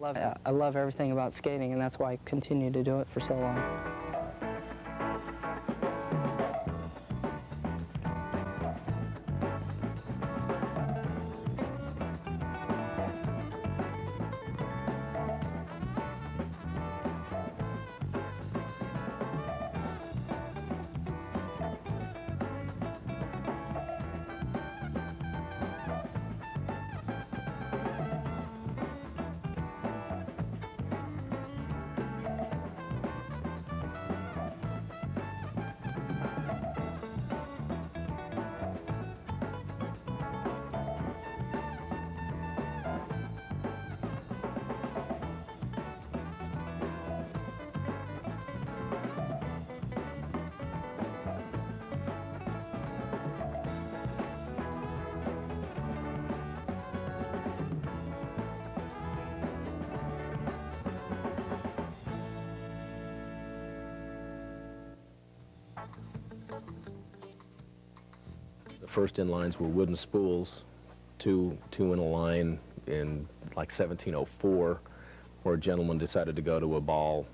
I love everything about skating, and that's why I continue to do it for so long. The first inlines were wooden spools, two in a line in like 1704, where a gentleman decided to go to a ball,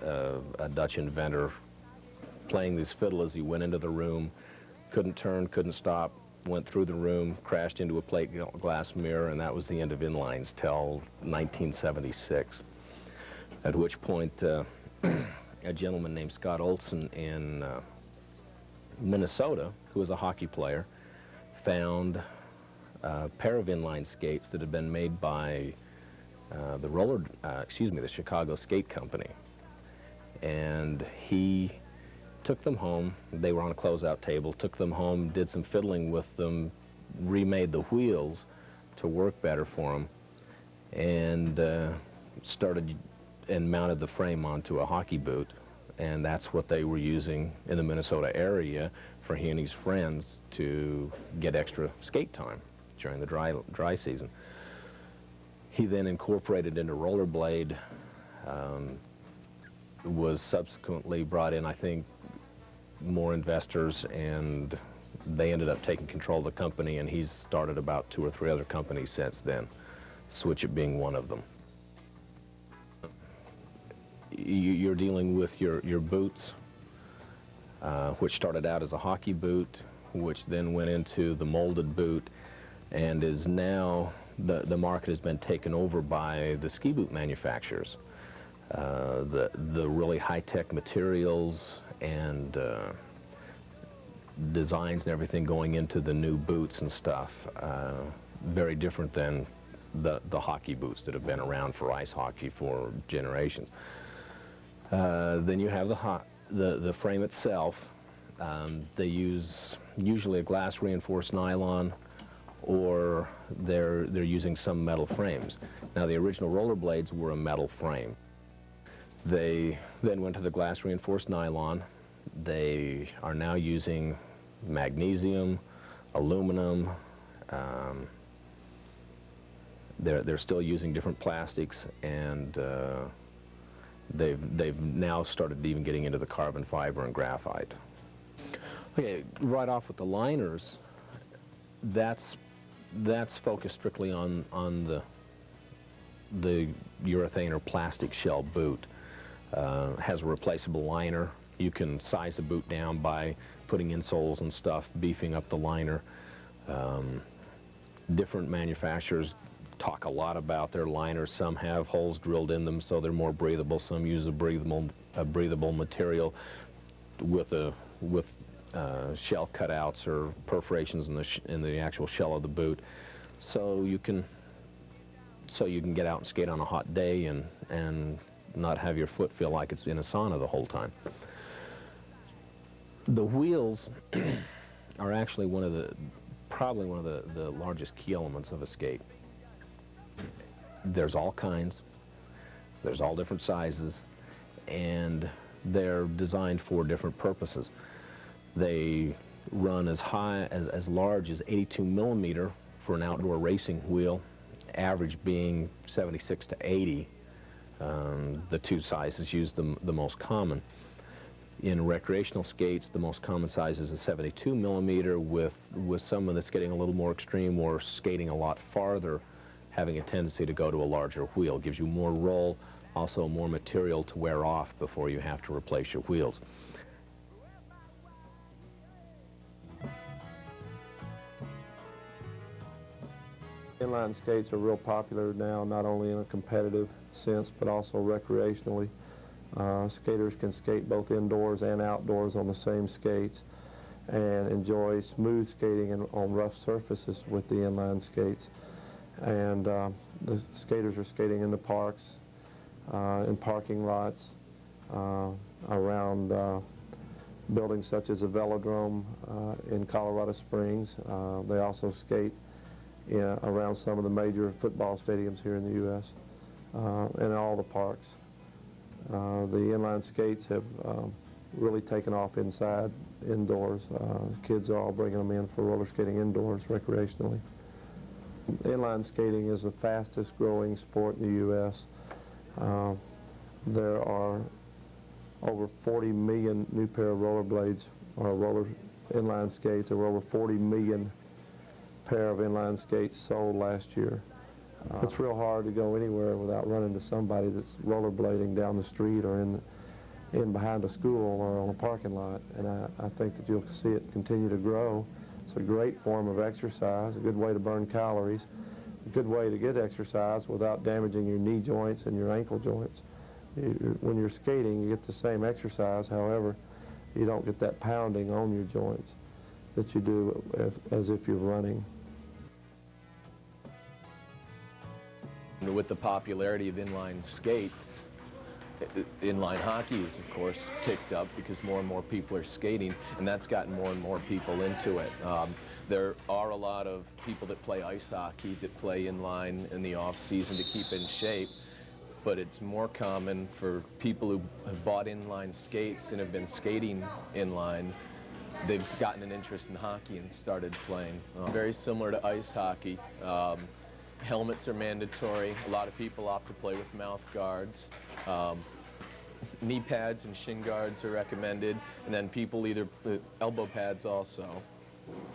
a Dutch inventor, playing this fiddle as he went into the room, couldn't turn, couldn't stop, went through the room, crashed into a plate glass mirror, and that was the end of inlines till 1976, at which point a gentleman named Scott Olson in Minnesota, who was a hockey player, found a pair of inline skates that had been made by the Chicago Skate Company. And he took them home. They were on a closeout table, took them home, did some fiddling with them, remade the wheels to work better for him, and started and mounted the frame onto a hockey boot. And that's what they were using in the Minnesota area for he and his friends to get extra skate time during the dry season. He then incorporated into rollerblade, was subsequently brought in, I think, more investors, and they ended up taking control of the company, and he's started about 2 or 3 other companies since then, Switch It being one of them. You're dealing with your boots, which started out as a hockey boot, which then went into the molded boot, and is now, the market has been taken over by the ski boot manufacturers. The really high-tech materials and designs and everything going into the new boots and stuff, very different than the hockey boots that have been around for ice hockey for generations. Then you have the frame itself. They use usually a glass reinforced nylon, or they're using some metal frames. Now, the original rollerblades were a metal frame. They then went to the glass reinforced nylon. They are now using magnesium, aluminum. They're still using different plastics, and they've now started even getting into the carbon fiber and graphite. Okay, right off with the liners, that's focused strictly on the urethane or plastic shell boot. Has a replaceable liner. You can size the boot down by putting insoles and stuff, beefing up the liner. Different manufacturers talk a lot about their liners. Some have holes drilled in them so they're more breathable. Some use a breathable material with shell cutouts or perforations in the actual shell of the boot, so you can get out and skate on a hot day and not have your foot feel like it's in a sauna the whole time. The wheels are actually probably one of the largest key elements of a skate. There's all kinds, there's all different sizes, and they're designed for different purposes. They run as large as 82 millimeter for an outdoor racing wheel, average being 76 to 80. The two sizes used the most common. In recreational skates, the most common size is a 72 millimeter, with someone that's getting a little more extreme or skating a lot farther, having a tendency to go to a larger wheel. Gives you more roll, also more material to wear off before you have to replace your wheels. Inline skates are real popular now, not only in a competitive sense, but also recreationally. Skaters can skate both indoors and outdoors on the same skates and enjoy smooth skating on rough surfaces with the inline skates. And the skaters are skating in the parks, in parking lots, around buildings such as a velodrome in Colorado Springs. They also skate around some of the major football stadiums here in the U.S. And all the parks. The inline skates have really taken off indoors. Kids are all bringing them in for roller skating indoors recreationally. Inline skating is the fastest growing sport in the U.S. There are over 40 million new pair of rollerblades or roller inline skates. There were over 40 million pair of inline skates sold last year. It's real hard to go anywhere without running into somebody that's rollerblading down the street or in behind a school or on a parking lot, and I think that you'll see it continue to grow. It's a great form of exercise, a good way to burn calories, a good way to get exercise without damaging your knee joints and your ankle joints. When you're skating, you get the same exercise, however, you don't get that pounding on your joints that you do as if you're running. With the popularity of inline skates, inline hockey is, of course, picked up because more and more people are skating, and that's gotten more and more people into it. There are a lot of people that play ice hockey that play inline in the off-season to keep in shape, but it's more common for people who have bought inline skates and have been skating inline. They've gotten an interest in hockey and started playing. Very similar to ice hockey. Helmets are mandatory. A lot of people opt to play with mouth guards. Knee pads and shin guards are recommended, and then people either, elbow pads also,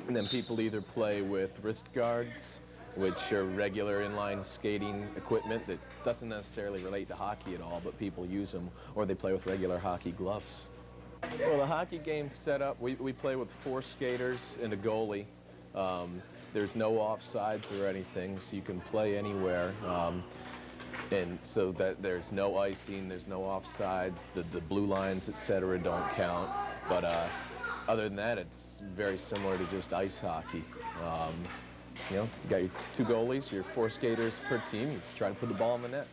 and then people either play with wrist guards, which are regular inline skating equipment that doesn't necessarily relate to hockey at all, but people use them, or they play with regular hockey gloves. Well, the hockey game's set up, we play with 4 skaters and a goalie. There's no offsides or anything, so you can play anywhere. And so that there's no icing, there's no offsides, the blue lines, etc. don't count. But other than that, it's very similar to just ice hockey. You know, you got your 2 goalies, your 4 skaters per team, you try to put the ball in the net.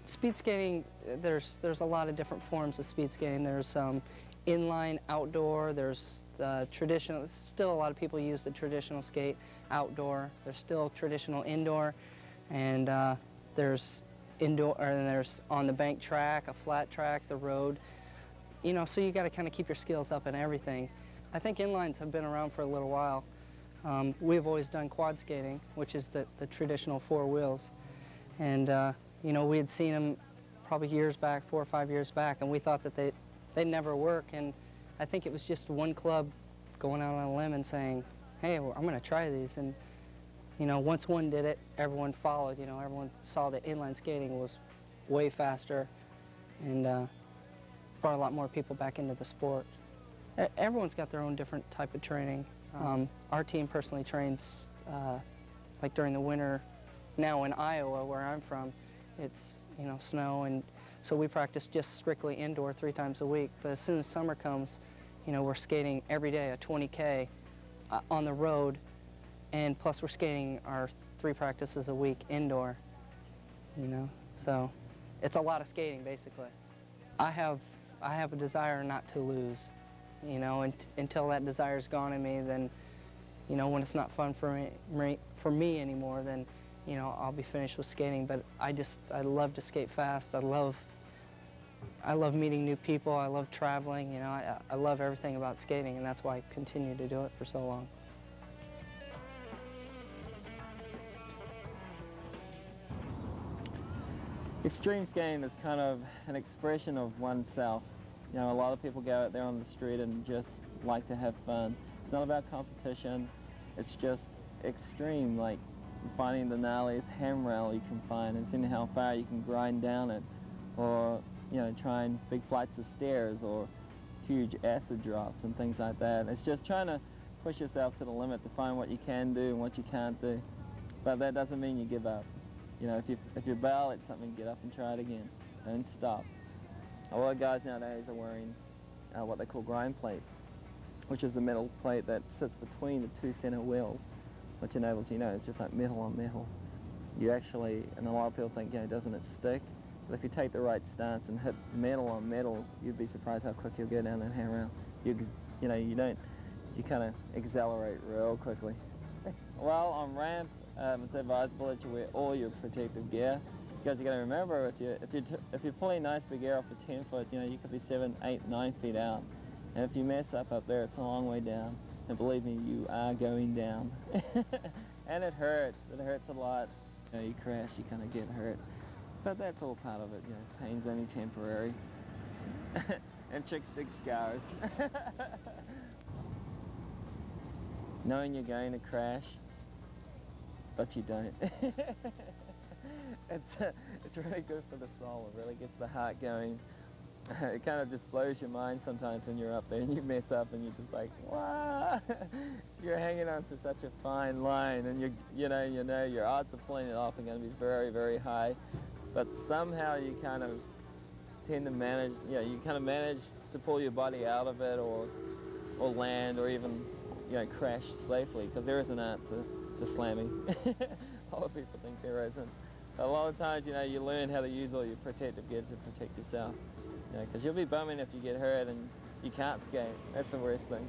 Speed skating, there's a lot of different forms of speed skating. There's inline outdoor, there's traditional, still a lot of people use the traditional skate outdoor. There's still traditional indoor, and there's indoor, and there's on the bank track, a flat track, the road. You know, so you got to kind of keep your skills up in everything. I think inlines have been around for a little while. We've always done quad skating, which is the traditional 4 wheels, and you know, we had seen them probably years back, 4 or 5 years back, and we thought that they'd never work, and I think it was just one club going out on a limb and saying, hey, well, I'm going to try these, and you know, once one did it, everyone followed. You know, everyone saw that inline skating was way faster and brought a lot more people back into the sport. Everyone's got their own different type of training. Our team personally trains like during the winter. Now in Iowa, where I'm from, it's, you know, snow, and so we practice just strictly indoor 3 times a week. But as soon as summer comes, you know, we're skating every day, a 20K on the road, and plus we're skating our 3 practices a week indoor, you know. So it's a lot of skating, basically. I have a desire not to lose, you know, until that desire's gone in me, then, you know, when it's not fun for me anymore, then, you know, I'll be finished with skating. But I love to skate fast. I love meeting new people. I love traveling. You know, I love everything about skating, and that's why I continue to do it for so long. Extreme skating is kind of an expression of oneself. You know, a lot of people go out there on the street and just like to have fun. It's not about competition. It's just extreme, like finding the gnarliest handrail you can find and seeing how far you can grind down it, or trying big flights of stairs or huge acid drops and things like that. It's just trying to push yourself to the limit to find what you can do and what you can't do. But that doesn't mean you give up. If you bail at something, get up and try it again. Don't stop. A lot of guys nowadays are wearing what they call grind plates, which is a metal plate that sits between the two center wheels, which enables, it's just like metal on metal. You actually, and a lot of people think, doesn't it stick? But if you take the right stance and hit metal on metal, you'd be surprised how quick you'll go down that handrail. You kind of accelerate real quickly. Well, on ramp, it's advisable that you wear all your protective gear, because you got to remember, if you're pulling nice big air off a 10-foot, you could be 7, 8, 9 feet out, and if you mess up there, it's a long way down. And believe me, you are going down, and it hurts. It hurts a lot. You crash, you kind of get hurt, but that's all part of it. Pain's only temporary, and chicks dig scars. Knowing you're going to crash, but you don't. It's really good for the soul. It really gets the heart going. It kind of just blows your mind sometimes when you're up there and you mess up and you're just like, wow! You're hanging on to such a fine line, and you know your odds of pulling it off are going to be very, very high. But somehow you kind of tend to manage. You kind of manage to pull your body out of it, or land, or even crash safely, because there is an art to slamming. A lot of people think there isn't. But a lot of times, you learn how to use all your protective gear to protect yourself. Because you'll be bumming if you get hurt and you can't skate. That's the worst thing.